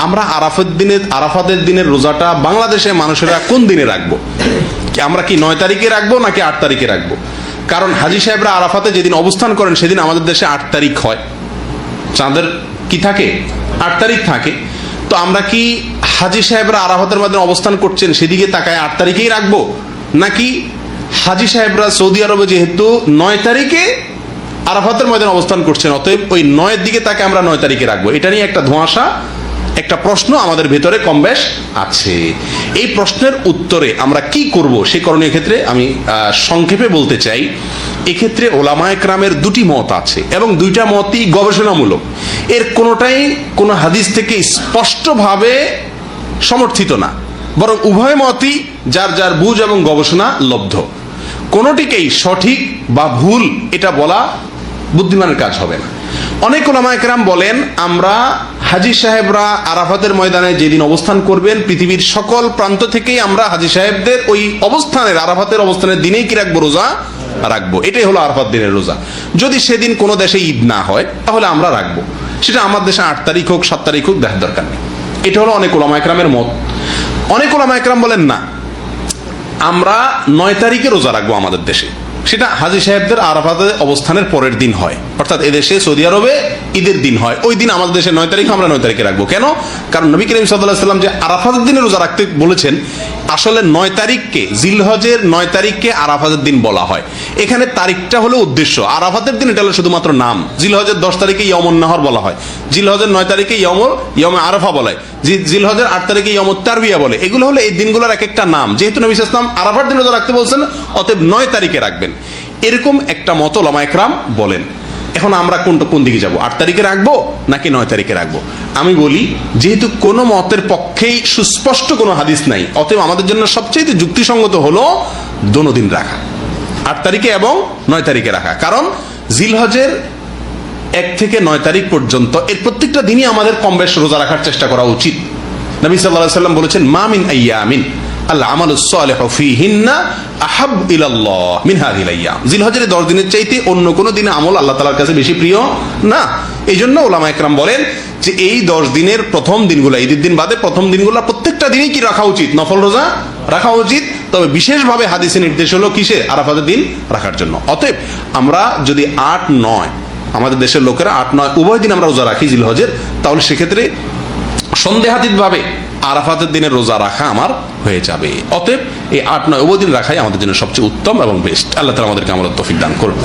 আমরা আরাফাতের দিনের রোজাটা বাংলাদেশে মানুষেরা কোন দিনে রাখবো? আমরা কি 9 তারিখে রাখবো নাকি 8 তারিখে রাখবো? কারণ হাজী সাহেবরা আরাফাতে যেদিন অবস্থান করেন সেদিন আমাদের দেশে 8 তারিখ হয়, চাঁদের কি থাকে 8 তারিখ থাকে। তো আমরা কি হাজী সাহেবরা আরাফাতের মধ্যে অবস্থান করছেন সেদিকে তাকায় 8 তারিখেই রাখবো, নাকি হাজী সাহেবরা সৌদি আরবে যেহেতু 9 তারিখে আরাফাতের ময়দানে অবস্থান করছেন অতএব ওই 9-এর দিকে তাকে আমরা 9 তারিখে রাখবো? এটা নিয়ে একটা ধোঁয়াশা, একটা প্রশ্ন আমাদের ভেতরে কম বেশ আছে। এই প্রশ্নের উত্তরে আমরা কি করব সে করণীয় ক্ষেত্রে আমি সংক্ষেপে বলতে চাই, এক্ষেত্রে ওলামায়ে কেরামের দুটি মত আছে এবং দুইটা মতই গবেষণামূলক। এর কোনোটাই কোনো হাদিস থেকে স্পষ্টভাবে সমর্থিত না, বরং উভয় মতই যার যার বুঝ এবং গবেষণা লব্ধ। কোনোটিকেই সঠিক বা ভুল এটা বলা বুদ্ধিমানের কাজ হবে না। অনেক ওলামায়ে কেরাম বলেন আমরা হাজী সাহেবরা আরাফাতের ময়দানে যেদিন অবস্থান করবেন পৃথিবীর সকল প্রান্ত থেকেই আমরা হাজী সাহেবদের ওই অবস্থানের আরাফাতের অবস্থানের দিনেই কি রাখবো? রোজা রাখবো। এটাই হলো আরাফাত দিনের রোজা। যদি সেদিন কোনো দেশে ঈদ না হয় তাহলে আমরা রাখবো, সেটা আমার দেশে 8 তারিখ হোক 7 তারিখ হোক দেখার দরকার নেই। এটা হলো অনেক ওলামায়ে কেরামের মত। অনেক ওলামায়ে কেরাম বলেন না, আমরা 9 তারিখে রোজা রাখবো আমাদের দেশে, সেটা হাজী সাহেবদের আরাফাতে অবস্থানের পরের দিন হয়, অর্থাৎ এদেশে সৌদি আরবে ঈদের দিন হয়, ওই দিন আমাদের দেশে 9 তারিখ, আমরা 9 তারিখে রাখবো। কেন? কারণ নবী করিম সাল্লাল্লাহু আলাইহি ওয়াসাল্লাম যে আরাফাতের দিনে রোজা রাখতে বলেছেন, আসলে 9 তারিখকে, জিলহজের 9 তারিখকে আরাফাতের দিন বলা হয়। এখানে তারিখটা হলো উদ্দেশ্য, আরাফাতের দিন এটা হলো শুধুমাত্র নাম। জিলহজের 10 তারিখে ইয়মুন নাহর বলা হয়, জিলহজের 9 তারিখে ইয়মে আরাফা বলা হয়, জিলহজের 8 তারিখে ইয়মুত তারবিয়া বলে। এগুলো হলো এই দিনগুলোর এক একটা নাম। যেহেতু নবী সাল্লাল্লাহু আলাইহি ওয়াসাল্লাম আরাফার দিন রোজা রাখতে বলছেন, অতএব 9 তারিখে রাখবেন, এরকম একটা মত ওলামায়ে কেরাম বলেন। এখন আমরা কোন দিকে যাব? 8 তারিখে রাখবো নাকি 9 তারিখে রাখবো? আমি বলি, যেহেতু কোনো মতের পক্ষেই সুস্পষ্ট কোনো হাদিস নাই, অতএব আমাদের জন্য সবচেয়ে যুক্তিসঙ্গত হলো দোনো দিন রাখা, 8 তারিখে এবং 9 তারিখে রাখা। কারণ জিলহজের 1 থেকে 9 তারিখ পর্যন্ত এর প্রত্যেকটা দিনই আমাদের কম বেশ রোজা রাখার চেষ্টা করা উচিত। নবী সাল্লাল্লাহু আলাইহি ওয়াসাল্লাম বলেছেন, মা মিন আইয়ামিন আল আমালুস সালিহু ফীহিন্না আহাব ইলাল্লাহ মিন হাযিহিল আইয়াম। জিলহজের 10 দিনের চাইতে অন্য কোন দিনে আমল আল্লাহ তাআলার কাছে বেশি প্রিয় না। এইজন্য ওলামায়ে কেরাম বলেন যে এই 10 দিনের প্রথম দিনগুলো, ঈদের দিন বাদে প্রথম দিনগুলো প্রত্যেকটা দিনই কি রাখা উচিত? নফল রোজা রাখা উচিত। তবে বিশেষভাবে হাদিসে নির্দেশ হলো কিসের? আরাফাতের দিন রাখার জন্য। অতএব আমরা যদি 8-9, আমাদের দেশের লোকেরা 8-9 উভয় দিন আমরা রোজা রাখি জিলহজের, তাহলে সেক্ষেত্রে সন্দেহাতীত ভাবে আরাফাতের দিনের রোজা রাখা আমার হয়ে যাবে। অতএব এই 8-9 উভয় দিন রাখাই আমাদের জন্য সবচেয়ে উত্তম এবং বেস্ট। আল্লাহ তাআলা আমাদেরকে আমলের তৌফিক দান করুন।